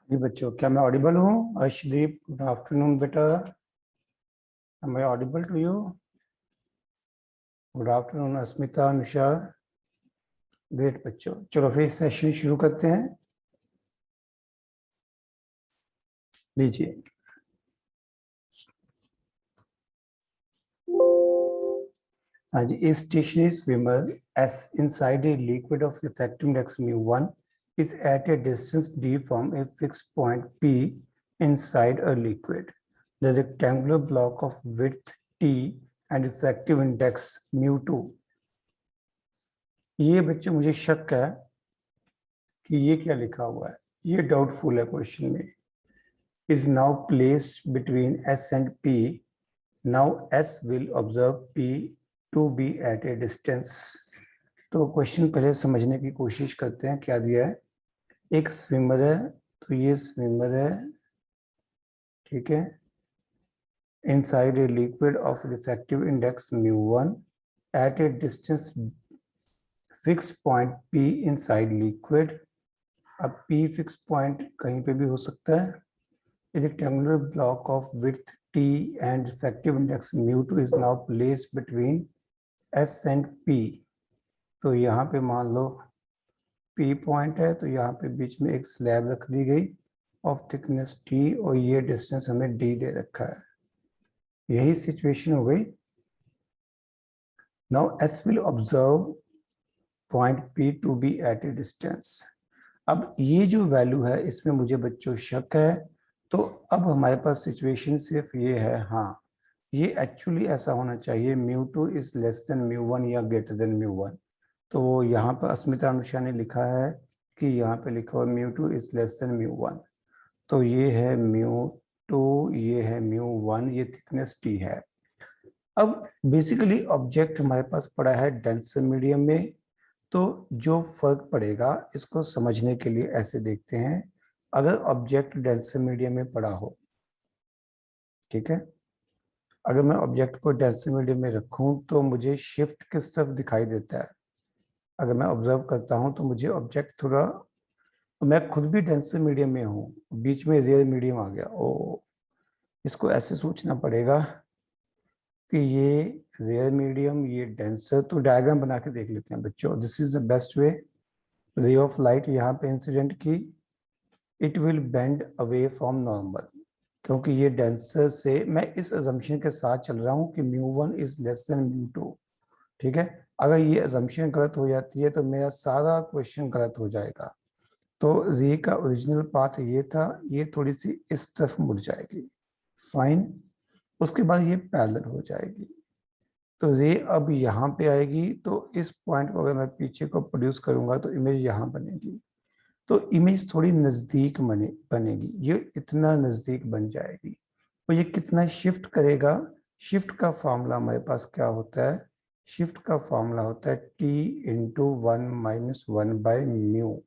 जी बच्चों, क्या मैं ऑडिबल हूँ? अर्शदीप, गुड आफ्टरनून बेटा। Am I audible to you? Good afternoon Asmita, Anusha. Great बच्चों, चलो फिर सेशन शुरू करते हैं। लीजिए। हाँ जी, a stationary swimmer is inside a liquid of effective index mu1 is at a distance d from a fixed point p inside a liquid. The rectangular block of width t and effective index mu2. ये बच्चों मुझे शक है कि ये क्या लिखा हुआ है, ये डाउटफुल है क्वेश्चन में। Is now placed between S and P. Now S will observe P to be at a distance. तो क्वेश्चन पहले समझने की कोशिश करते हैं। क्या दिया है? एक स्विमर है, तो ये स्विमर है, ठीक है, inside a liquid of refractive index mu1 at a distance fixed point P inside liquid. अब P फिक्स पॉइंट कहीं पे भी हो सकता है। A rectangular block of width t and effective index mu2 is now placed between S and P. तो यहाँ पे मान लो P पॉइंट है, तो यहाँ पे बीच में एक स्लैब रख दी गई ऑफ थिकनेस T और ये डिस्टेंस हमें D दे रखा है। यही सिचुएशन हो गई। Now S will observe point P to be at a distance. अब ये जो वैल्यू है इसमें मुझे बच्चों शक है। तो अब हमारे पास सिचुएशन सिर्फ ये है, हाँ ये एक्चुअली ऐसा होना चाहिए mu2 is less than mu1 या ग्रेटर देन mu1। तो वो यहाँ पर अस्मिता अनुषा ने लिखा है कि यहाँ पे लिखा हुआ mu2 is less than mu1। तो ये है mu2, ये है mu1, ये थिकनेस t है। अब बेसिकली ऑब्जेक्ट हमारे पास पड़ा है डेंसर मीडियम में। तो जो फर्क पड़ेगा इसको समझने के लिए ऐसे देखते हैं। अगर ऑब्जेक्ट डेंसर मीडियम में पड़ा हो, ठीक है, अगर मैं ऑब्जेक्ट को डेंसर मीडियम में रखूं तो मुझे शिफ्ट किस तरफ दिखाई देता है? अगर मैं ऑब्जर्व करता हूं तो मुझे ऑब्जेक्ट थोड़ा, मैं खुद भी डेंसर मीडियम में हूं, बीच में रेयर मीडियम आ गया। ओ, इसको ऐसे सोचना पड़ेगा कि ये रेयर मीडियम, ये डेंसर। तो डायग्राम बना के देख लेते हैं बच्चों। This is the best way. रे ऑफ लाइट यहाँ पे इंसिडेंट की, it will bend away from normal, क्योंकि ये डेंसर से, मैं इस अजम्पशन के साथ चल रहा हूँ कि mu1 is less than mu2, ठीक है। अगर ये अजम्पशन गलत हो जाती है तो मेरा सारा क्वेश्चन गलत हो जाएगा। तो रे का ओरिजिनल पाथ ये था, ये थोड़ी सी इस तरफ मुड़ जाएगी, फाइन। उसके बाद ये पैरेलल हो जाएगी, तो रे अब यहाँ पे आएगी। तो इस पॉइंट को अगर मैं पीछे को प्रोड्यूस करूंगा तो इमेज यहाँ बनेगी। तो इमेज थोड़ी नजदीक बनेगी, ये इतना नजदीक बन जाएगी। तो ये कितना शिफ्ट करेगा? शिफ्ट का फॉर्मूला हमारे पास क्या होता है? शिफ्ट का फॉर्मूला होता है t इंटू 1-1/μ,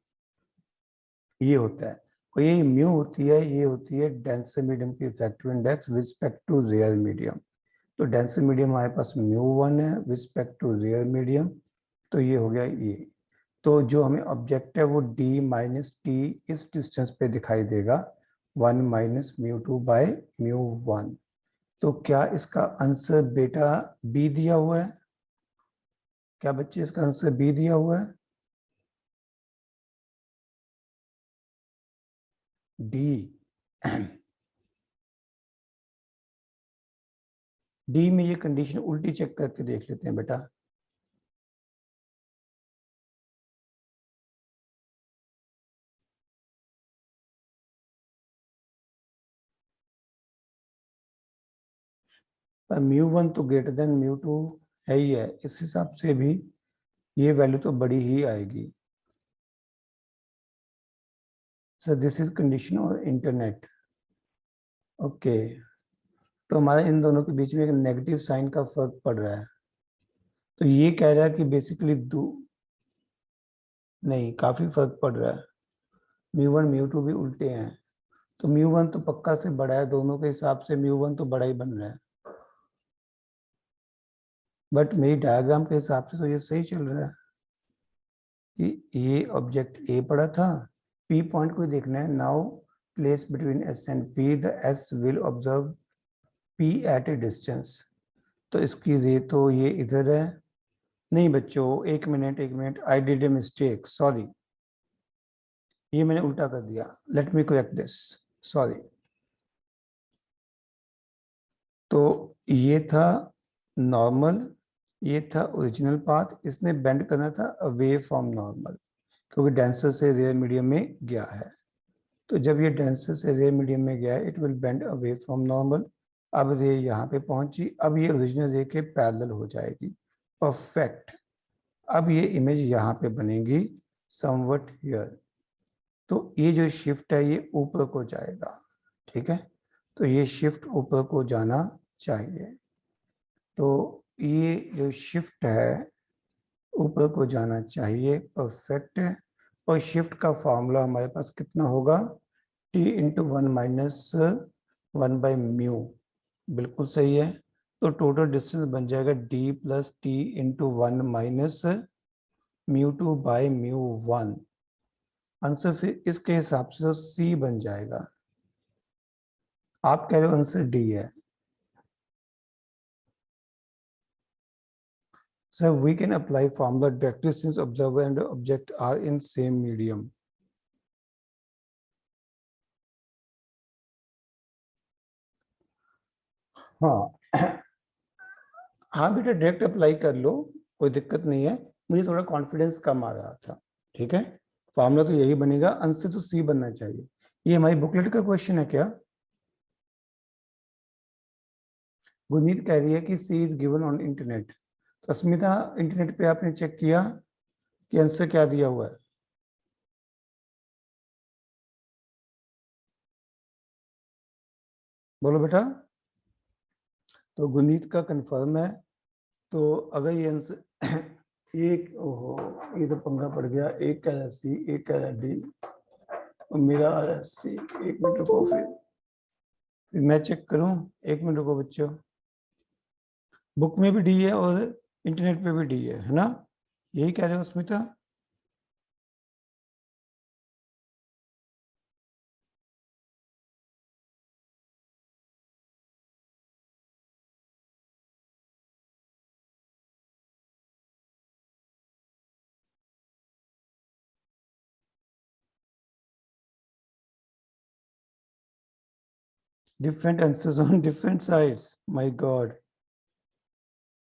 ये होता है। और ये म्यू होती है, ये होती है डेंसर मीडियम की effective index with respect to rare medium. तो डेंसर मीडियम हमारे पास mu1 है with respect to rare medium, तो ये हो गया ये। तो जो हमें ऑब्जेक्ट है वो d माइनस टी इस डिस्टेंस पे दिखाई देगा, 1-μ2/μ1। तो क्या इसका आंसर बेटा बी दिया हुआ है? क्या बच्चे इसका आंसर बी दिया हुआ है? डी। डी में ये कंडीशन उल्टी चेक करके देख लेते हैं बेटा। पर mu1 तो ग्रेटर देन mu2 है ही है, इस हिसाब से भी ये वैल्यू तो बड़ी ही आएगी। सर दिस इज कंडीशन और इंटरनेट, ओके। तो हमारे इन दोनों के बीच में एक नेगेटिव साइन का फर्क पड़ रहा है। तो ये कह रहा है कि बेसिकली दो, नहीं काफी फर्क पड़ रहा है। mu1 mu2 भी उल्टे हैं, तो mu1 तो पक्का से बड़ा है, दोनों के हिसाब से mu1 तो बड़ा ही बन रहा है। बट मेरी डायग्राम के हिसाब से तो ये सही चल रहा है कि ये ऑब्जेक्ट ए पड़ा था, पी पॉइंट को देखना है। Now placed between S and P, the S will observe P at a distance. तो इसकी ये तो ये इधर है, नहीं बच्चों एक minute, I did a mistake, sorry, ये मैंने उल्टा कर दिया, let me correct this, sorry. तो ये था नॉर्मल, ये था ओरिजिनल पाथ, इसने बेंड करना था अवे फ्रॉम नॉर्मल, क्योंकि डेंसर से रेयर मीडियम में गया है। तो जब ये डेंसर से रेयर मीडियम में गया है, it will bend away from normal. अब रे यहाँ पे पहुंची, अब ये ओरिजिनल रे के पैरेलल हो जाएगी, परफेक्ट। अब ये इमेज यहाँ पे बनेगी समवट हियर। तो ये जो शिफ्ट है ये ऊपर को जाएगा, ठीक है, तो ये शिफ्ट ऊपर को जाना चाहिए। तो ये जो शिफ्ट है ऊपर को जाना चाहिए, परफेक्ट है। और शिफ्ट का फॉर्मूला हमारे पास कितना होगा, t इंटू 1 माइनस 1/μ, बिल्कुल सही है। तो टोटल डिस्टेंस बन जाएगा d plus T into 1 minus μ2/μ1। Answer फिर इसके हिसाब से तो C बन जाएगा। आप कह रहे हो आंसर डी है। So we can apply formula directly since observer and object are in same medium. हाँ हाँ बेटा डायरेक्ट अप्लाई कर लो, कोई दिक्कत नहीं है, मुझे थोड़ा कॉन्फिडेंस कम आ रहा था, ठीक है। फॉर्मूला तो यही बनेगा, आंसर तो सी बनना चाहिए। ये हमारी बुकलेट का क्वेश्चन है क्या? गुरनीत कह रही है कि सी इज गिवन ऑन इंटरनेट। तो अस्मिता इंटरनेट पे आपने चेक किया कि आंसर क्या दिया हुआ है? बोलो बेटा। तो गुरनीत का कंफर्म है। तो अगर ये आंसर एक, ओहो ये तो पंगा पड़ गया, एक कह रहा सी, एक कह रहा डी, और मेरा आ रहा सी। एक मिनट रुको, फिर मैं चेक करूं, एक मिनट रुको बच्चों। बुक में भी डी है और इंटरनेट पे भी डी है ना? यही कह रहे हो Smita? Different answers on different sides, my God.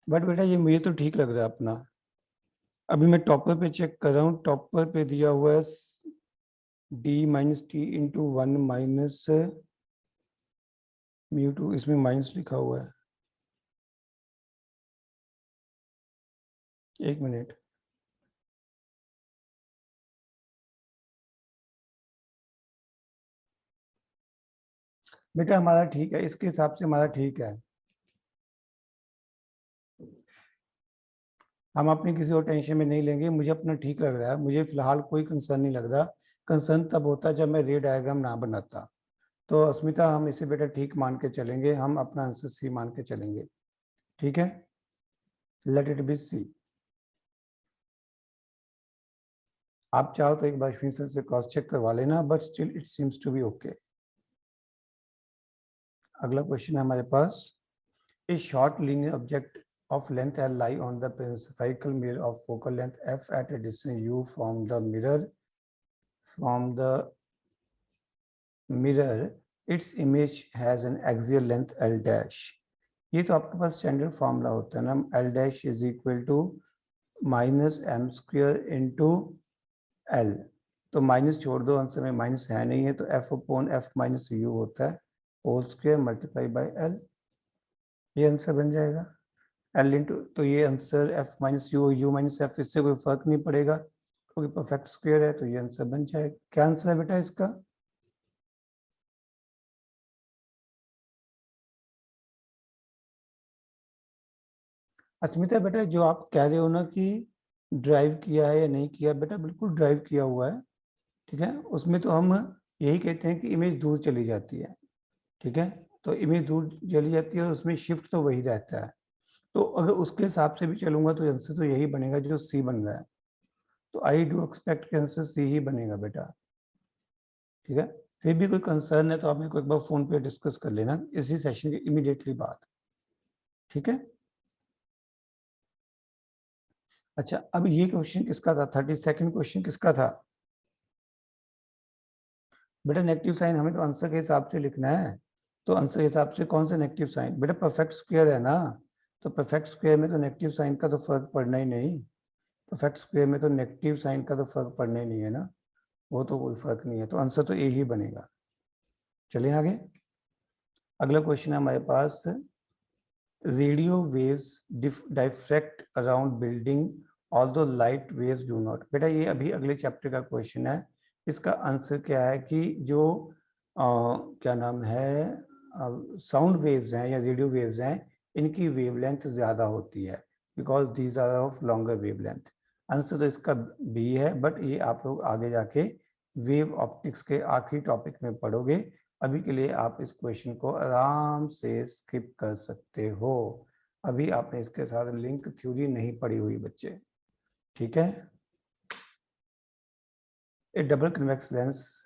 But बेटा ये मुझे तो ठीक लग रहा है अपना। अभी मैं टॉपर पे चेक कर रहा हूँ, टॉपर पे दिया हुआ है D minus T into 1 minus μ2, इसमें माइनस लिखा हुआ है। एक मिनट, बेटा हमारा ठीक है, इसके हिसाब से हमारा ठीक है। हम अपनी किसी और टेंशन में नहीं लेंगे, मुझे अपना ठीक लग रहा है, मुझे फिलहाल कोई कंसर्न नहीं लग रहा। कंसर्न तब होता जब मैं रे डायग्राम ना बनाता। तो अस्मिता हम इसे बेटा ठीक मान के चलेंगे, हम अपना आंसर सी मान के चलेंगे, ठीक है, लेट इट बी सी। आप चाहो तो एक बार फिर से क्रॉस चेक करवा लेना, but still it seems to be okay. अगला क्वेश्चन है हमारे पास, a short linear object of length L lie on the spherical mirror of focal length f at a distance u from the mirror, its image has an axial length L dash। ये तो आपके पास standard formula होता है ना, L dash is equal to minus M square into L. तो minus छोड़ दो, answer में माइनस है नहीं है, तो F upon F minus U होता है whole square multiply by L, ये आंसर बन जाएगा। एल इंटू, तो ये answer F minus U, U minus F, इससे कोई फर्क नहीं पड़ेगा क्योंकि परफेक्ट स्क्वायर है, तो ये आंसर बन जाएगा। क्या आंसर है बेटा इसका? अस्मिता बेटा जो आप कह रहे हो ना कि ड्राइव किया है या नहीं किया, बेटा बिल्कुल ड्राइव किया हुआ है, ठीक है। उसमें तो हम यही कहते हैं कि इमेज दूर चली जाती है, ठीक है। तो इमेज दूर चली जाती है, उसमें शिफ्ट तो वही रहता है। तो अगर उसके हिसाब से भी चलूंगा तो आंसर तो यही बनेगा जो सी बन रहा है। तो आई डू एक्सपेक्ट के आंसर सी ही बनेगा बेटा, ठीक है। फिर भी कोई कंसर्न है तो आप मेरे को एक बार फोन पे डिस्कस कर लेना इसी सेशन के इमीडिएटली बाद, ठीक है। अच्छा, अब ये क्वेश्चन किसका था, 32nd क्वेश्चन किसका था बेटा? नेगेटिव साइन हमें तो आंसर के हिसाब से लिखना है, तो आंसर के हिसाब से कौन सा नेगेटिव साइन बेटा? परफेक्ट स्क्वायर है ना, तो परफेक्ट स्क्वायर में तो नेगेटिव साइन का तो फर्क पड़ना ही नहीं, परफेक्ट स्क्वायर में तो नेगेटिव साइन का तो फर्क पड़ना ही नहीं है ना, वो तो कोई फर्क नहीं है, तो आंसर तो ए ही बनेगा। चलिए आगे, अगला क्वेश्चन है हमारे पास, radio waves diffract around building although light waves do not. बेटा ये अभी अगले चैप्टर का क्वेश्चन है, इसका आंसर क्या है कि जो क्या नाम है साउंड वेव्स हैं या रेडियो वेव्स हैं, इनकी वेवलेंथ ज्यादा होती है because these are of longer wavelength. Answer तो इसका बी है, बट ये आप लोग आगे जाके वेव ऑप्टिक्स के आखिरी टॉपिक में पढ़ोगे, अभी के लिए आप इस क्वेश्चन को आराम से स्किप कर सकते हो, अभी आपने इसके साथ लिंक थ्योरी नहीं पढ़ी हुई बच्चे, ठीक है। A double convex lens,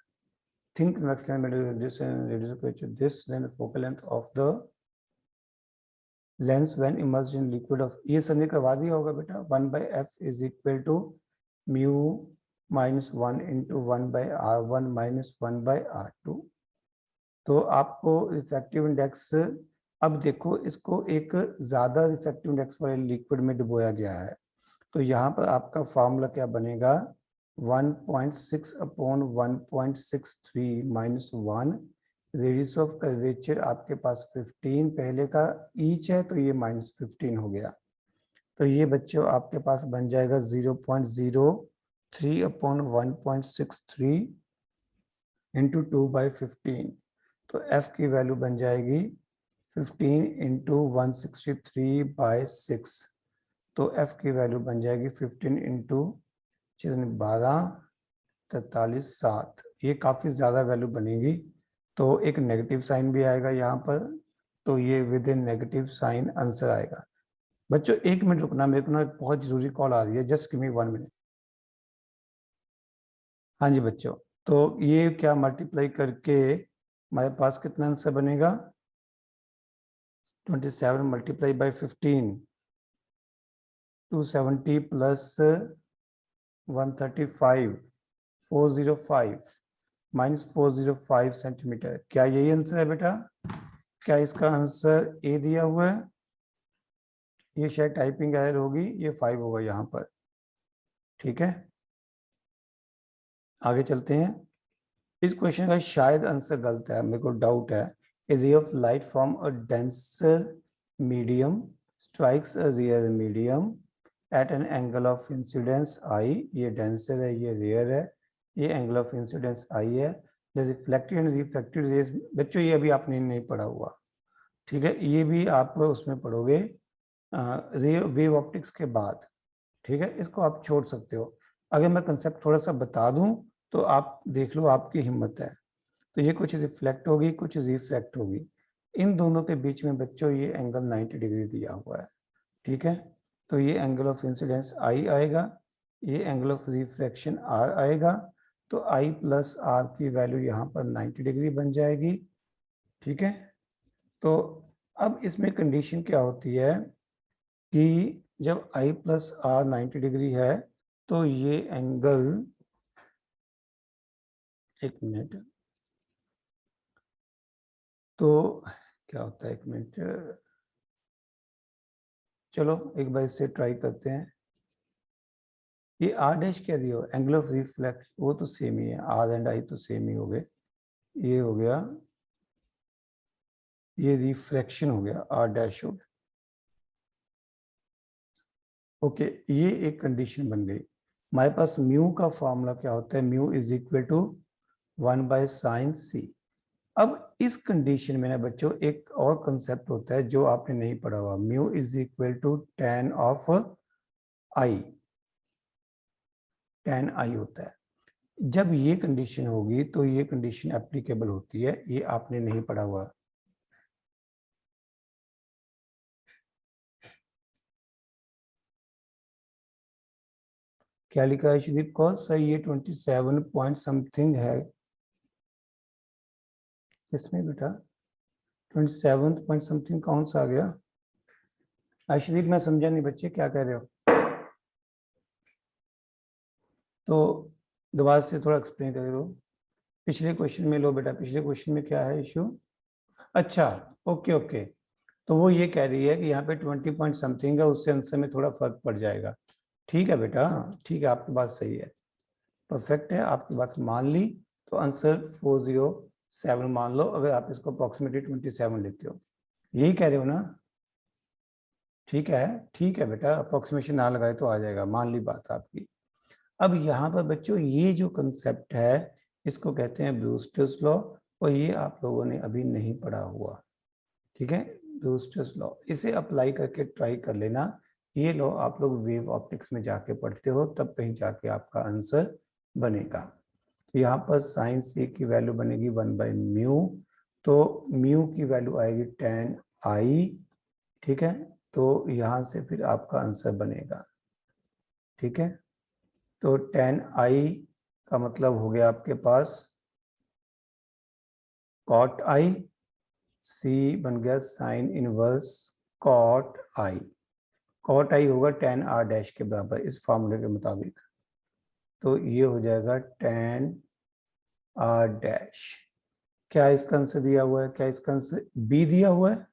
thin convex lens made of this and reduce aperture. This then focal length of the lens when immersed in liquid of, ये समझे करवा दिया होगा बेटा, 1/f is equal to mu minus 1 into 1/r1 minus 1/r2। तो आपको refractive index, अब देखो इसको एक ज्यादा रिफ्रैक्टिव इंडेक्स वाले लिक्विड में डुबोया गया है, तो यहाँ पर आपका फॉर्मूला क्या बनेगा, 1.6 upon 1.63 minus 1, radius of curvature आपके पास 15 पहले का ईच है, तो ये -15 हो गया, तो ये बच्चों आपके पास बन जाएगा 0.03 अपॉन 1.63 इंटू 2/15, तो f की वैल्यू बन जाएगी 15 इंटू 163/6, तो f की वैल्यू बन जाएगी 15 इंटू 12 43 7, ये काफ़ी ज़्यादा वैल्यू बनेगी, तो एक नेगेटिव साइन भी आएगा यहाँ पर, तो ये with in negative sign answer आएगा। बच्चों एक मिनट रुकना, मेरे को ना एक बहुत जरूरी कॉल आ रही है, जस्ट गिव मी 1 मिनट। हाँ जी बच्चों, तो ये क्या मल्टीप्लाई करके हमारे पास कितना आंसर बनेगा, 27 multiply by 15, 270 plus 135 405 minus 405 centimetre, क्या यही आंसर है बेटा? क्या इसका आंसर ए दिया हुआ है? ये शायद टाइपिंग एरर होगी, ये 5 होगा यहाँ पर, ठीक है। आगे चलते हैं, इस क्वेश्चन का शायद आंसर गलत है, मेरे को डाउट है। A ray of light from a denser medium strikes a rare medium at an angle of incidence I, ये डेंसर है ये रेयर है, ये एंगल ऑफ इंसिडेंस आई है, the reflected and refracted rays, बच्चों ये अभी आपने नहीं पढ़ा हुआ, ठीक है, ये भी आप उसमें पढ़ोगे वेव ऑप्टिक्स के बाद, ठीक है, इसको आप छोड़ सकते हो। अगर मैं कंसेप्ट थोड़ा सा बता दूं तो आप देख लो, आपकी हिम्मत है, तो ये कुछ रिफ्लेक्ट होगी कुछ रिफ्रैक्ट होगी, इन दोनों के बीच में बच्चों ये एंगल 90 डिग्री दिया हुआ है, ठीक है, तो ये एंगल ऑफ इंसिडेंस आई आएगा, ये एंगल ऑफ रिफ्रैक्शन आर आएगा, तो आई प्लस आर की वैल्यू यहाँ पर 90 डिग्री बन जाएगी, ठीक है। तो अब इसमें कंडीशन क्या होती है कि जब I प्लस आर 90 डिग्री है, तो ये एंगल, एक मिनट, तो क्या होता है, एक मिनट, चलो एक बार इससे ट्राई करते हैं, ये आर डैश क्या दिया हो, एंगल ऑफ रिफ्लेक्ट, वो तो सेम ही है, आर एंड आई तो सेम ही हो गए, ये हो गया, ये रिफ्लेक्शन हो गया, आर डैश हो गया, ओके, ये एक कंडीशन बन गई। हमारे पास म्यू का फॉर्मूला क्या होता है, mu is equal to 1/sin c। अब इस कंडीशन में ना बच्चों एक और कंसेप्ट होता है जो आपने नहीं पढ़ा हुआ, mu is equal to tan of I, tan I होता है, जब ये कंडीशन होगी तो ये कंडीशन एप्लीकेबल होती है, ये आपने नहीं पढ़ा हुआ। क्या लिखा है श्रीदीप कौर सर, ये 27 पॉइंट समथिंग है, इसमें बेटा 27 पॉइंट समथिंग कौन सा आ गया? आशीष मैं समझा नहीं बच्चे, क्या कह रहे हो? तो दोबारा से थोड़ा एक्सप्लेन कर दो। पिछले क्वेश्चन में लो बेटा, पिछले क्वेश्चन में क्या है इशू? अच्छा, ओके ओके। तो वो ये कह रही है कि यहाँ पे 20 पॉइंट समथिंग है, उससे आंसर में थोड़ा फर्क पड़ जाएगा। ठीक है बेटा, ठीक है, आपकी बात सही है, परफेक्ट है, आपकी बात मान ली। तो आंसर 407 मान लो, अगर आप इसको अप्रोक्सीमेटली 27 लेते हो। यही कह रहे हो ना? ठीक है, ठीक है बेटा, अप्रोक्सीमेशन ना लगाए तो आ जाएगा, मान ली बात आपकी। अब यहाँ पर बच्चों ये जो कंसेप्ट है इसको कहते हैं ब्रूस्टर्स लॉ, और ये आप लोगों ने अभी नहीं पढ़ा हुआ। ठीक है, ब्रूस्टर्स लॉ, इसे अप्लाई करके ट्राई कर लेना। ये लॉ आप लोग वेव ऑप्टिक्स में जाके पढ़ते हो, तब कहीं जाके आपका आंसर बनेगा। यहाँ पर साइन सी की वैल्यू बनेगी 1/μ, तो म्यू की वैल्यू आएगी tan i। ठीक है, तो यहाँ से फिर आपका आंसर बनेगा। ठीक है, तो tan i का मतलब हो गया आपके पास cot i, c बन गया sine inverse cot i। cot i होगा tan r डैश के बराबर इस फॉर्मूले के मुताबिक, तो ये हो जाएगा tan r डैश। क्या इसका आंसर दिया हुआ है? क्या इसका आंसर बी दिया हुआ है?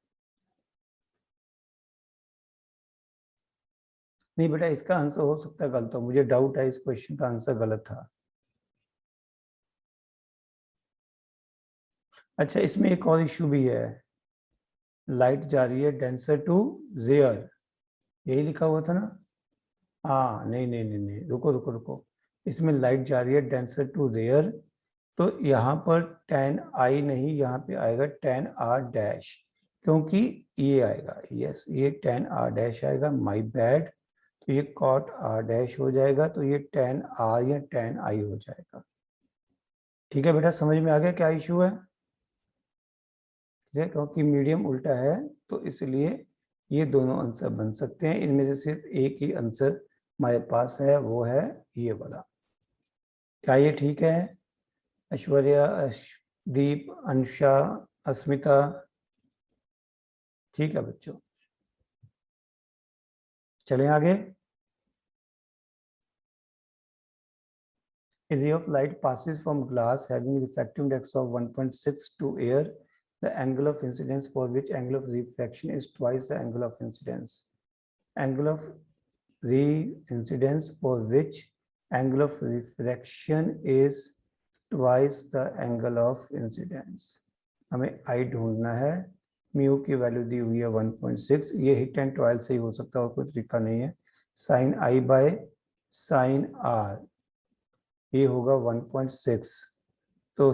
नहीं बेटा, इसका आंसर हो सकता है गलत हो, मुझे डाउट है इस क्वेश्चन का आंसर गलत था। अच्छा, इसमें एक और इशू भी है, लाइट जा रही है डेंसर टू रेयर, यही लिखा हुआ था ना? हाँ, नहीं नहीं नहीं नहीं, रुको रुको रुको, इसमें लाइट जा रही है डेंसर टू रेयर, तो यहाँ पर tan i नहीं, यहाँ पे आएगा tan r डैश, क्योंकि ये आएगा, यस ये tan r डैश आएगा, माय बैड। तो ये cot r डैश हो जाएगा, तो ये tan r या tan i हो जाएगा। ठीक है बेटा, समझ में आ गया क्या इशू है? ठीक है, क्योंकि मीडियम उल्टा है तो इसलिए ये दोनों आंसर बन सकते हैं, इनमें से सिर्फ एक ही आंसर हमारे पास है, वो है ये वाला। क्या ये ठीक है? ऐश्वर्या, दीप, अनुषा, अस्मिता, ठीक है बच्चों, चलें आगे। A ray of light passes from glass having refractive index of 1.6 to air. The angle of incidence for which angle of refraction is twice the angle of incidence. Angle of re-incidence for which angle of refraction is twice the angle of incidence. हमें I ढूंढना है, mu की value दी हुई है 1.6, ये hit and trial से ही हो सकता है और कोई तरीका नहीं है। Sine I by sine R, ये होगा 1.6, तो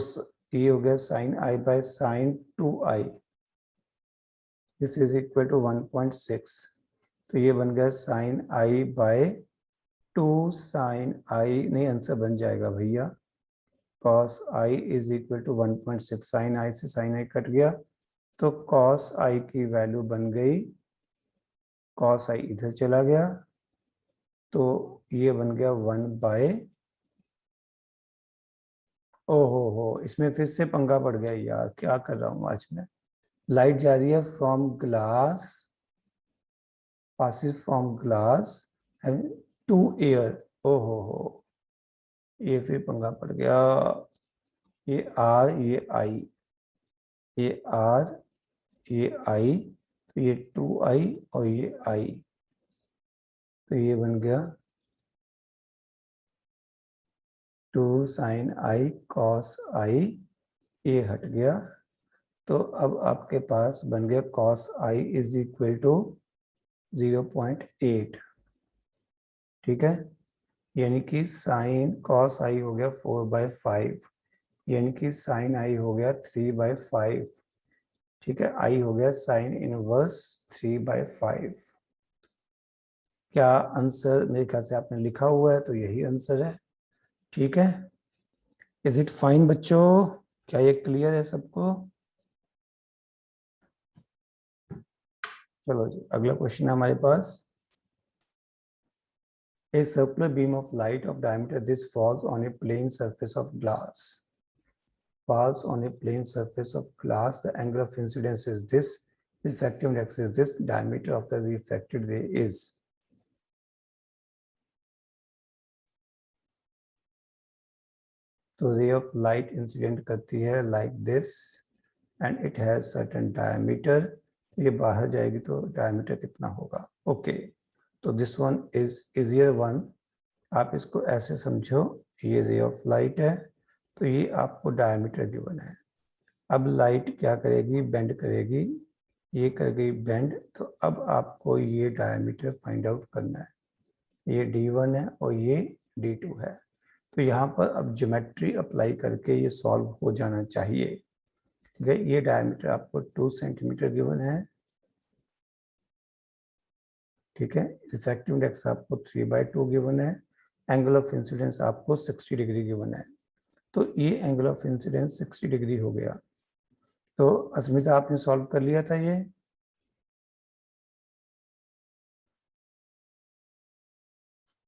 ये हो गया sine I by sine 2i, this is equal to 1.6, तो ये बन गया sine I by 2 sine I, नहीं आंसर बन जाएगा भैया, cos I is equal to 1.6, sine I से साइन I कट गया, तो cos I की वैल्यू बन गई, cos I इधर चला गया, तो ये बन गया 1 बाय, ओहो इसमें फिर से पंगा पड़ गया यार, क्या कर रहा हूँ आज मैं। लाइट जा रही है from glass, passes from glass to air, ओहो ये फिर पंगा पड़ गया, ये R ये I, ये R ये I, तो ये 2i और ये I, तो ये बन गया 2 साइन I cos I, ये हट गया, तो अब आपके पास बन गया cos I is equal to 0.8। ठीक है, यानी कि साइन cos I हो गया 4/5, यानी कि साइन I हो गया 3/5। ठीक है, I हो गया साइन इनवर्स 3/5। क्या आंसर मेरे ख्याल से आपने लिखा हुआ है, तो यही आंसर है। ठीक है, इज इट फाइन बच्चों? क्या ये क्लियर है सबको? चलो जी, अगला क्वेश्चन है हमारे पास। A circular beam of light of diameter this falls on a plane surface of glass. falls on a plane surface of glass, the angle of incidence is this, refractive index is this, diameter of the refracted ray is. तो ray of light incident करती है like this and it has certain diameter. ये बाहर जाएगी तो diameter कितना होगा? Okay, तो this one is easier one. आप इसको ऐसे समझो, ये ray of light है तो ये आपको diameter given है. अब लाइट क्या करेगी? बेंड करेगी, ये कर गई बेंड, तो अब आपको ये डायमीटर फाइंड आउट करना है. ये D1 है और ये D2 है. तो यहाँ पर अब ज्योमेट्री अप्लाई करके ये सॉल्व हो जाना चाहिए. ठीक है, ये डायमीटर आपको 2 सेंटीमीटर गिवन है. ठीक है, रिफ्रैक्टिव इंडेक्स आपको 3/2 गिवन है. एंगल ऑफ इंसिडेंस आपको 60 डिग्री गिवन है. तो ये एंगल ऑफ इंसिडेंस 60 डिग्री हो गया. तो अस्मिता आपने सॉल्व कर लिया था ये?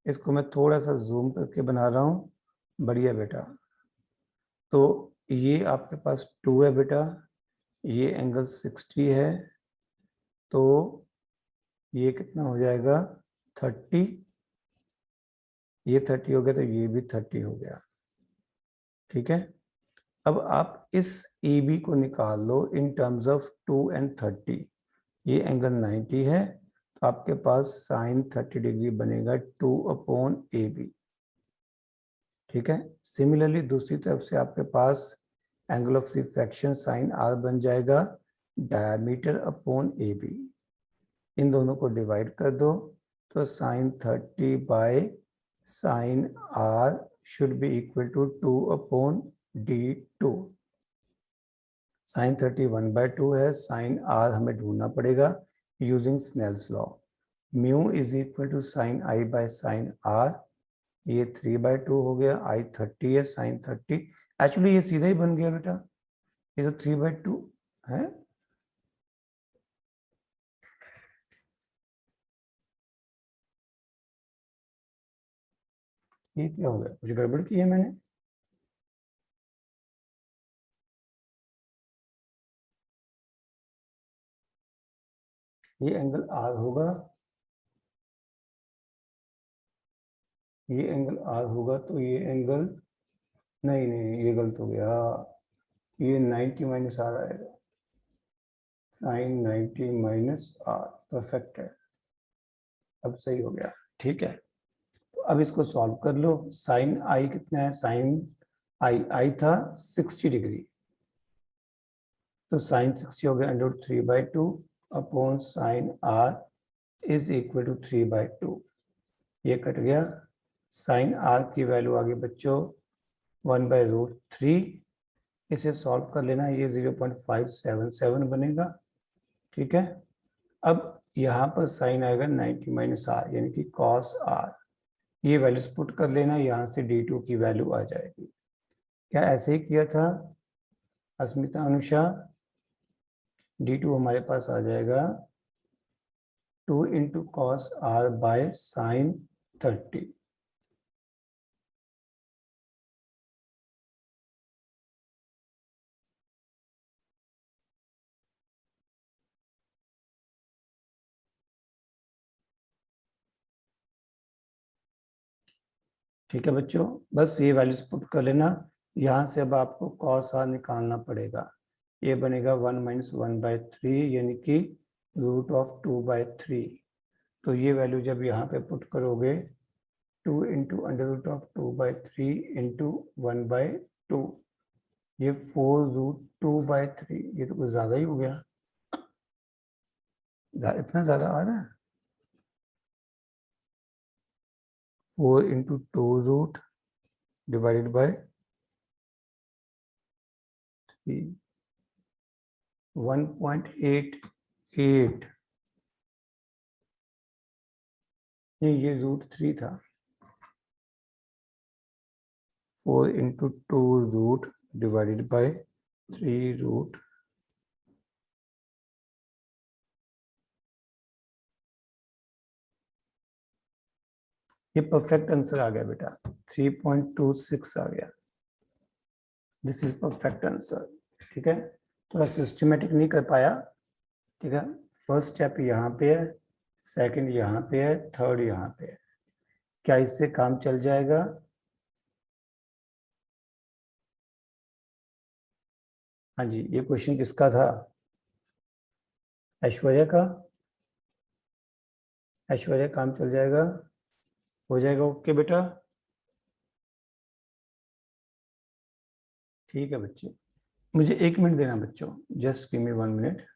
इसको मैं थोड़ा सा जूम करके बना रहा हूँ. बढ़िया बेटा. तो ये आपके पास 2 है बेटा, ये एंगल 60 है, तो ये कितना हो जाएगा? 30. ये 30 हो गया तो ये भी 30 हो गया. ठीक है, अब आप इस AB को निकाल लो इन टर्म्स ऑफ 2 and 30. ये एंगल 90 है तो आपके पास साइन 30 डिग्री बनेगा 2/AB. ठीक है, सिमिलरली दूसरी तरफ से आपके पास angle of refraction sine R बन जाएगा डायमीटर अपॉन AB. इन दोनों को डिवाइड कर दो तो sine 30 by sine R should be equal to 2/D2. Sine 30 1/2 है, साइन R हमें ढूंढना पड़ेगा using Snell's law. Mu is equal to sine I by sine R. ये 3/2 हो गया. I 30 है, साइन 30. एक्चुअली ये सीधा ही बन गया बेटा, ये तो 3/2 है. ये क्या हो गया? कुछ गड़बड़ की है मैंने? ये एंगल R होगा, ये एंगल R होगा, तो ये एंगल नहीं नहीं ये गलत हो गया. ये 90 माइनस R आएगा. साइन 90 माइनस R परफेक्ट है. अब सही हो गया. ठीक है, तो अब इसको सॉल्व कर लो. साइन I कितना है? साइन I था 60 डिग्री, तो साइन 60 हो गया under 3/2 upon sine R is equal to 3/2. ये कट गया. साइन R की वैल्यू आ गई बच्चों 1/√3. इसे सॉल्व कर लेना, ये 0.577 बनेगा. ठीक है, अब यहाँ पर साइन आएगा 90 माइनस R यानी कि कॉस R. ये वैल्यूज पुट कर लेना, यहाँ से D2 की वैल्यू आ जाएगी. क्या ऐसे ही किया था अस्मिता, अनुषा? D2 हमारे पास आ जाएगा 2 into cos R by sine 30. ठीक है बच्चों, बस ये वैल्यूज पुट कर लेना. यहाँ से अब आपको कॉस R निकालना पड़ेगा. ये बनेगा 1 माइनस 1/3 यानी कि √2/3. तो ये वैल्यू जब यहाँ पे पुट करोगे 2 इंटू √2/3 इंटू 1/2, ये 4√2/3. ये तो कुछ ज़्यादा ही हो गया. इतना ज़्यादा आ रहा है. 4 इंटू 2 रूट डिवाइडेड बाय 3, 1.88. नहीं, ये √3 था. 4 into 2 root divided by 3 root. ये परफेक्ट आंसर आ गया बेटा, 3.26 आ गया. This is perfect answer. ठीक है, थोड़ा सिस्टमेटिक नहीं कर पाया। ठीक है, फर्स्ट स्टेप यहाँ पे है, सेकंड यहाँ पे है, थर्ड यहाँ पे है। क्या इससे काम चल जाएगा? हाँ जी, ये क्वेश्चन किसका था? ऐश्वर्या का। ऐश्वर्या, काम चल जाएगा? हो जाएगा ओके बेटा? ठीक है बच्चे, मुझे 1 मिनट देना बच्चों, जस्ट गिव मी 1 मिनट।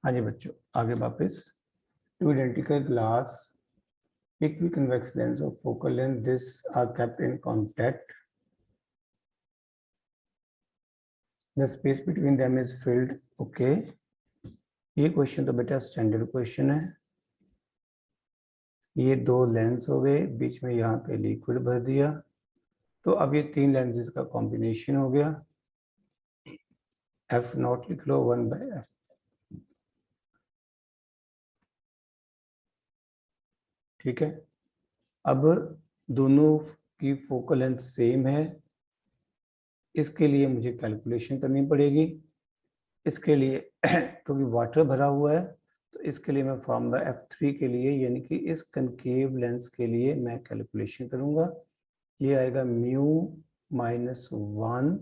हाँ जी बच्चों, आगे वापस। Two identical glass equiconvex lens of focal length, this are kept in contact, the space between them is filled। okay, ये क्वेश्चन तो बेटा स्टैंडर्ड क्वेश्चन है। ये दो लेंस हो गए, बीच में यहाँ पे लिक्विड भर दिया, तो अब ये 3 लेंसेज का कॉम्बिनेशन हो गया। एफ नॉट लिख लो, 1/f। ठीक है, अब दोनों की फोकल लेंथ सेम है, इसके लिए मुझे कैलकुलेशन करनी पड़ेगी। इसके लिए क्योंकि वाटर भरा हुआ है, तो इसके लिए मैं फार्मूला F3 के लिए, यानी कि इस कनकेव लेंस के लिए मैं कैलकुलेशन करूंगा। ये आएगा mu minus 1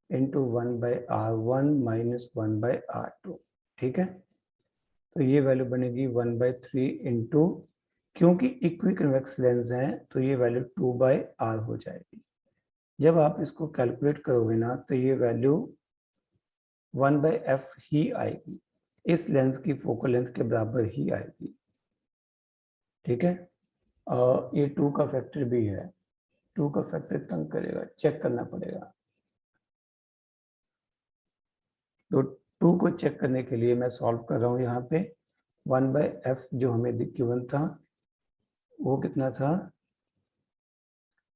into 1/r1 minus 1/r2। ठीक है, तो ये वैल्यू बनेगी 1/3 इंटू, क्योंकि इक्वी कन्वेक्स लेंस हैं तो ये वैल्यू 2/r हो जाएगी। जब आप इसको कैलकुलेट करोगे ना, तो ये वैल्यू 1/f ही आएगी, इस लेंस की फोकल लेंथ के बराबर ही आएगी। ठीक है, और ये 2 का फैक्टर भी है, 2 का फैक्टर तंग करेगा, चेक करना पड़ेगा। तो 2 को चेक करने के लिए मैं सॉल्व कर रहा हूँ यहाँ पे। 1/f जो हमें गिवन था वो कितना था?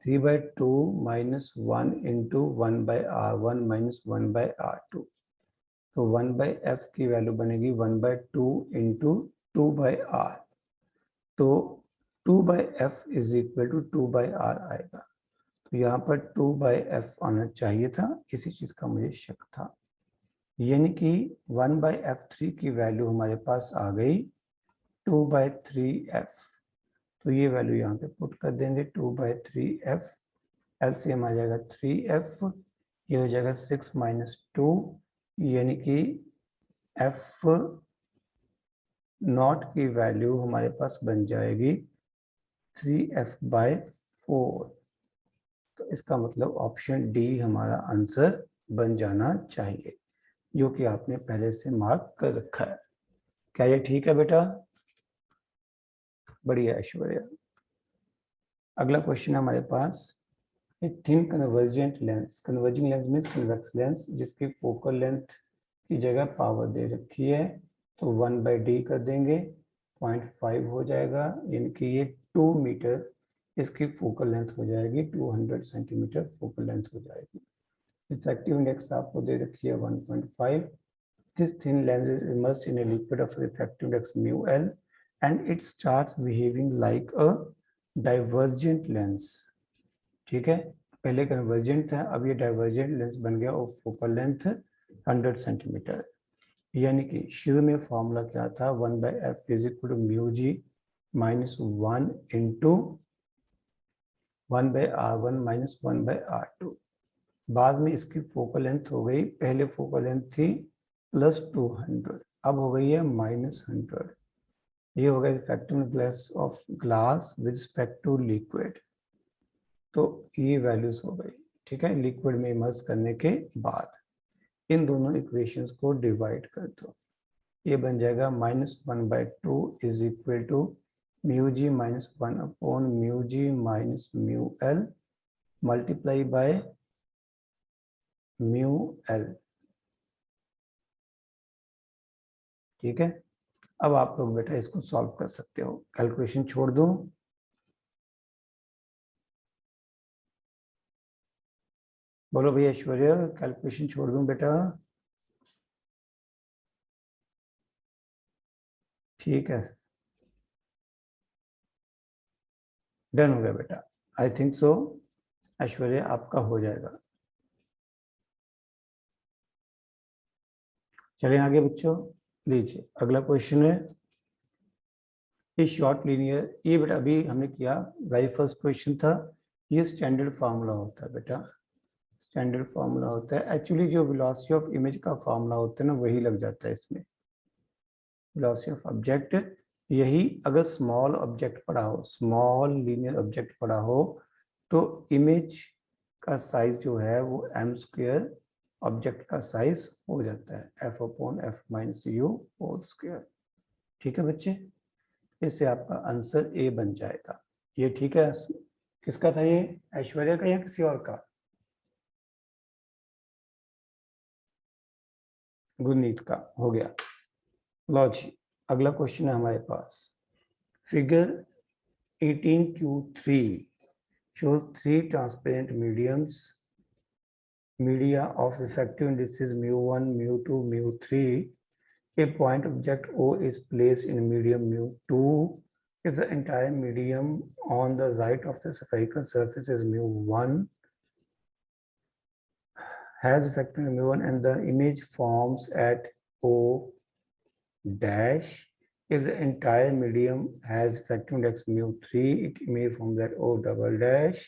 3/2 minus 1 into 1/r1 minus 1/r2। तो 1/f की वैल्यू बनेगी 1/2 इंटू 2/r। तो 2/f is equal to 2/r आएगा। तो यहाँ पर 2/f आना चाहिए था, इसी चीज का मुझे शक था। यानी कि 1/f3 की वैल्यू हमारे पास आ गई 2/3f। तो ये वैल्यू यहाँ पे पुट कर देंगे, 2/3f। एलसीएम आ जाएगा 3f, ये हो जाएगा 6 माइनस 2, यानी कि f नॉट की वैल्यू हमारे पास बन जाएगी 3f/4। तो इसका मतलब ऑप्शन डी हमारा आंसर बन जाना चाहिए, जो कि आपने पहले से मार्क कर रखा है। क्या ये ठीक है बेटा? बढ़िया ऐश्वर्या। अगला क्वेश्चन है हमारे पास, एक thin convergent lens, converging lens means convex lens, जिसकी फोकल लेंथ की जगह पावर दे रखी है, तो 1/d कर देंगे, 0.5 हो जाएगा, यानी कि ये 2 मीटर इसकी फोकल लेंथ हो जाएगी, 200 सेंटीमीटर फोकल लेंथ हो जाएगी। रिफ्रैक्टिव इंडेक्स आपको दे रखी है 1.5। This thin lens is immersed in a liquid of refractive index μl and it starts behaving like a divergent lens। ठीक है, पहले कन्वर्जेंट था, अब ये डाइवर्जेंट लेंस बन गया और फोकल लेंथ 100 सेंटीमीटर। यानी कि शुरू में फॉर्मूला क्या था? 1/f is equal to mu G minus 1 into 1/r1 minus 1/r2। बाद में इसकी फोकल लेंथ हो गई, पहले फोकल लेंथ थी +200, अब हो गई है -100। ये हो गया refractive index of glass with respect to liquid. तो ये वैल्यूज हो गई। ठीक है, लिक्विड में इमर्स करने के बाद इन दोनों इक्वेशंस को डिवाइड कर दो, ये बन जाएगा -1/2 is equal to mu G minus 1 upon mu G minus mu L multiply by mu L. ठीक है, अब आप लोग बेटा इसको सॉल्व कर सकते हो। कैलकुलेशन छोड़ दो, बोलो भैया ऐश्वर्या, कैलकुलेशन छोड़ दूं बेटा? ठीक है, डन हो गया बेटा, आई थिंक सो। ऐश्वर्या आपका हो जाएगा। चलिए आगे बच्चों, लीजिए अगला क्वेश्चन है, ये शॉर्ट लीनियर, ये बेटा अभी हमने किया, वेरी फर्स्ट क्वेश्चन था। ये स्टैंडर्ड फार्मूला होता है बेटा, स्टैंडर्ड फार्मूला होता है। एक्चुअली जो वेलोसिटी ऑफ इमेज का फार्मूला होता है ना, वही लग जाता है इसमें, वेलोसिटी ऑफ ऑब्जेक्ट। यही अगर स्मॉल ऑब्जेक्ट पड़ा हो, स्मॉल लीनियर ऑब्जेक्ट पड़ा हो, तो इमेज का साइज जो है वो एम स्क्वायर ऑब्जेक्ट का साइज हो जाता है, F upon F minus U whole square. ठीक है बच्चे, इससे आपका आंसर ए बन जाएगा। ये ठीक है, किसका था ये, ऐश्वर्या का या किसी और का? गुरनीत का हो गया। लो जी, अगला क्वेश्चन है हमारे पास, figure 18Q3 shows three transparent media of effective indices mu1, mu2, mu3. A point object O is placed in medium mu2. If the entire medium on the right of the spherical surface is mu1, has effective mu1, and the image forms at O dash. If the entire medium has effective index mu3, it image forms at O double dash.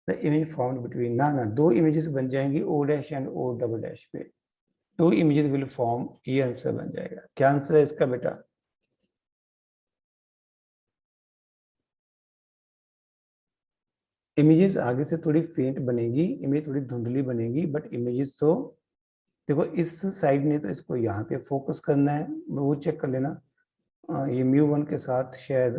The image formed between ना दो images बन जाएंगी O dash and O double dash पे, to images will form, ये answer बन जाएगा। क्या answer है इसका बेटा? इमेजेस आगे से थोड़ी फेंट बनेगी, इमेज थोड़ी धुंधली बनेगी, बट इमेजेस तो देखो, इस साइड ने तो इसको यहाँ पे फोकस करना है, वो चेक कर लेना। ये μ1 के साथ शायद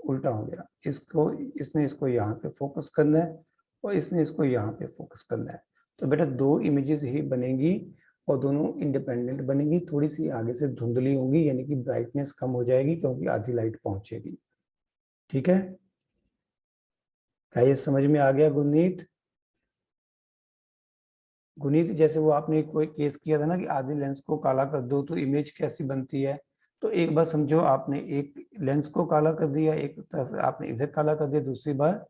उल्टा हो गया, इसको इसने इसको यहाँ पे फोकस करना है और इसने इसको यहाँ पे फोकस करना है। तो बेटा दो इमेजेस ही बनेंगी और दोनों इंडिपेंडेंट बनेंगी, थोड़ी सी आगे से धुंधली होंगी, यानी कि ब्राइटनेस कम हो जाएगी क्योंकि आधी लाइट पहुंचेगी। ठीक है, क्या ये समझ में आ गया गुरनीत? गुनीत, जैसे वो आपने कोई केस किया था ना कि आधी लेंस को काला कर दो तो इमेज कैसी बनती है, तो एक बार समझो आपने एक लेंस को काला कर दिया, एक तरफ आपने इधर काला कर दिया, दूसरी बार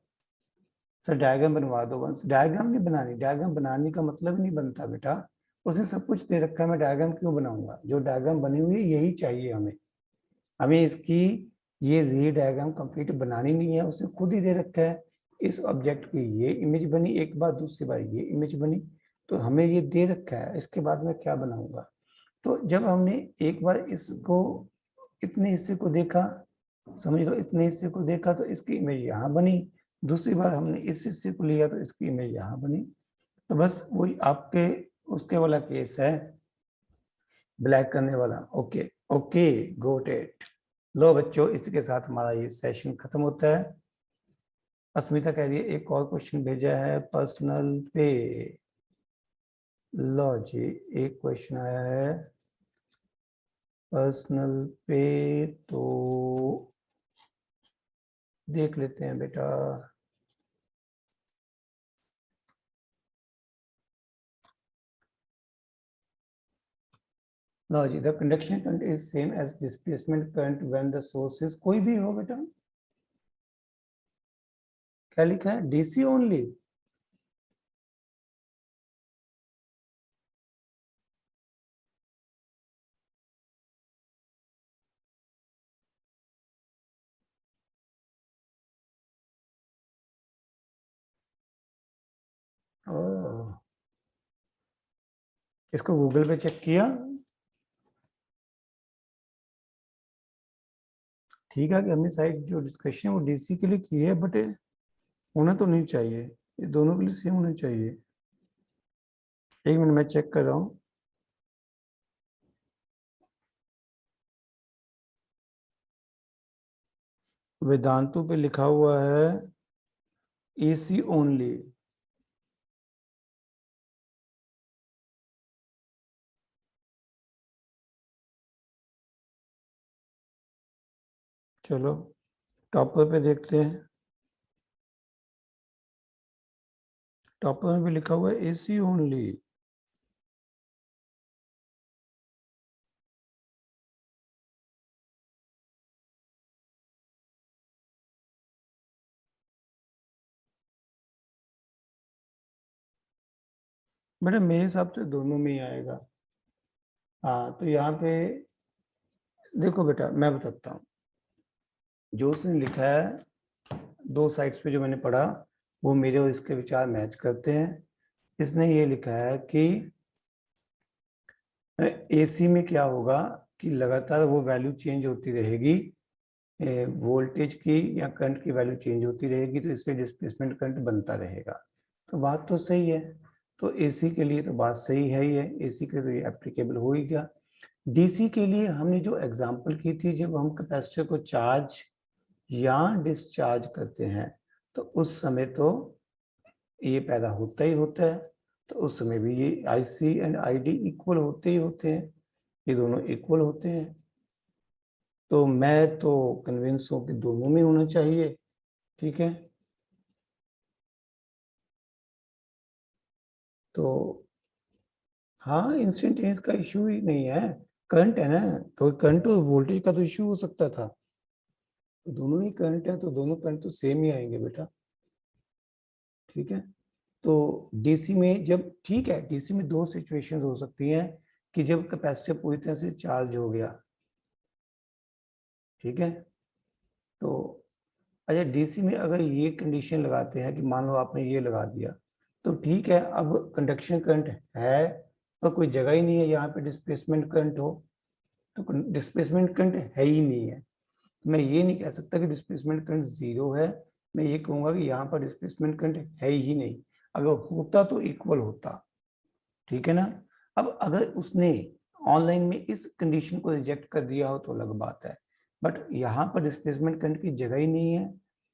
सर डायग्राम बनवा दो वंस। डायग्राम नहीं बनानी, डायग्राम बनाने का मतलब ही नहीं बनता बेटा, उसे सब कुछ दे रखा है, मैं डायग्राम क्यों बनाऊंगा? जो डायग्राम बनी हुई है यही चाहिए हमें, हमें इसकी ये डायग्राम कंप्लीट बनानी नहीं है, उसने खुद ही दे रखा है। इस ऑब्जेक्ट की ये इमेज बनी एक बार, दूसरी बार ये इमेज बनी, तो हमें ये दे रखा है, इसके बाद मैं क्या बनाऊंगा? तो जब हमने एक बार इसको इतने हिस्से को देखा, समझ लो इतने हिस्से को देखा, तो इसकी इमेज यहाँ बनी, दूसरी बार हमने इस हिस्से को लिया तो इसकी इमेज यहाँ बनी। तो बस वही आपके उसके वाला केस है, ब्लैक करने वाला। Okay okay, got it. लो बच्चों, इसके साथ हमारा ये सेशन खत्म होता है। अस्मिता कह रही है एक और क्वेश्चन भेजा है पर्सनल पे। लो जी, एक क्वेश्चन आया है पर्सनल पे, तो देख लेते हैं बेटा। लो जी, the conduction current is same as displacement current when the source is, कोई भी हो बेटा, क्या लिखा है, डीसी ओनली? इसको गूगल पे चेक किया? ठीक है कि हमने साइड जो डिस्कशन है वो डीसी के लिए की है, बट होना तो नहीं चाहिए, ये दोनों के लिए सेम होना चाहिए। एक मिनट मैं चेक कर रहा हूँ। वेदांतु पे लिखा हुआ है एसी ओनली। चलो टॉपर पे देखते हैं। टॉपर में भी लिखा हुआ है AC ओनली। बेटा मेरे हिसाब से दोनों में ही आएगा। हाँ तो यहाँ पे देखो बेटा, मैं बताता हूँ। जो उसने लिखा है 2 साइड्स पे जो मैंने पढ़ा, वो मेरे और इसके विचार मैच करते हैं। इसने ये लिखा है कि AC में क्या होगा कि लगातार वो वैल्यू चेंज होती रहेगी, वोल्टेज की या करंट की वैल्यू चेंज होती रहेगी, तो इसलिए डिस्प्लेसमेंट करंट बनता रहेगा। तो बात तो सही है। तो AC के लिए तो बात सही है ही है, AC के लिए तो ये एप्लीकेबल हो ही गया। DC के लिए हमने जो एग्जांपल की थी, जब हम कैपेसिटर को चार्ज या डिस्चार्ज करते हैं तो उस समय तो ये पैदा होता ही होता है। तो उस समय भी ये IC एंड ID इक्वल होते ही होते हैं, ये दोनों इक्वल होते हैं। तो मैं तो कन्विंस हूँ कि दोनों में होना चाहिए। ठीक है, तो हाँ इंस्टेंटेनियस का इशू ही नहीं है, करंट है ना, कोई करंट और वोल्टेज का तो इशू हो सकता था। तो दोनों ही करंट है, तो दोनों करंट तो सेम ही आएंगे बेटा। ठीक है, तो DC में जब, ठीक है, DC में 2 सिचुएशन हो सकती हैं कि जब कैपेसिटर पूरी तरह से चार्ज हो गया। ठीक है, तो अच्छा DC में अगर ये कंडीशन लगाते हैं कि मान लो आपने ये लगा दिया, तो ठीक है, अब कंडक्शन करंट है पर कोई जगह ही नहीं है यहाँ पे डिस्प्लेसमेंट करंट हो, तो डिस्प्लेसमेंट करंट है ही नहीं है। मैं ये नहीं कह सकता कि डिस्प्लेसमेंट करंट 0 है, मैं ये कहूंगा कि यहाँ पर डिस्प्लेसमेंट करंट है ही नहीं। अगर होता तो इक्वल होता। ठीक है ना। अब अगर उसने ऑनलाइन में इस कंडीशन को रिजेक्ट कर दिया हो तो अलग बात है, बट यहाँ पर डिस्प्लेसमेंट करंट की जगह ही नहीं है,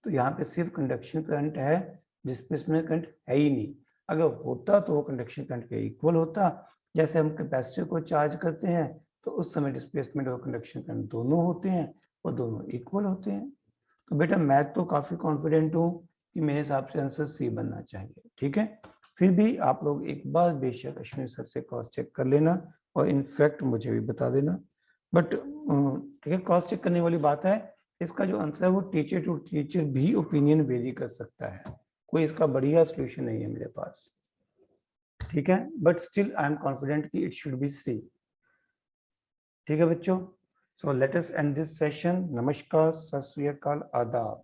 तो यहाँ पे सिर्फ कंडक्शन करंट है, डिस्प्लेसमेंट करंट है ही नहीं। अगर होता तो वो कंडक्शन करंट के इक्वल होता। जैसे हम कैपेसिटर को चार्ज करते हैं तो उस समय डिस्प्लेसमेंट और कंडक्शन करंट दोनों होते हैं और दोनों इक्वल होते हैं। तो बेटा मैं तो काफी कॉन्फिडेंट हूँ कि मेरे हिसाब से आंसर C बनना चाहिए। ठीक है, फिर भी आप लोग एक बार बेशक अश्विनी सर से क्रॉस चेक कर लेना और इनफैक्ट मुझे भी बता देना। बट ठीक है, क्रॉस चेक करने वाली बात है। इसका जो आंसर है वो टीचर टू टीचर भी ओपिनियन वेरी कर सकता है, कोई इसका बढ़िया सोल्यूशन नहीं है मेरे पास। ठीक है, but still I am confident कि इट शुड बी C। ठीक है बच्चों, so let us and this session. नमस्कार, सत श्री अकाल, आदाब।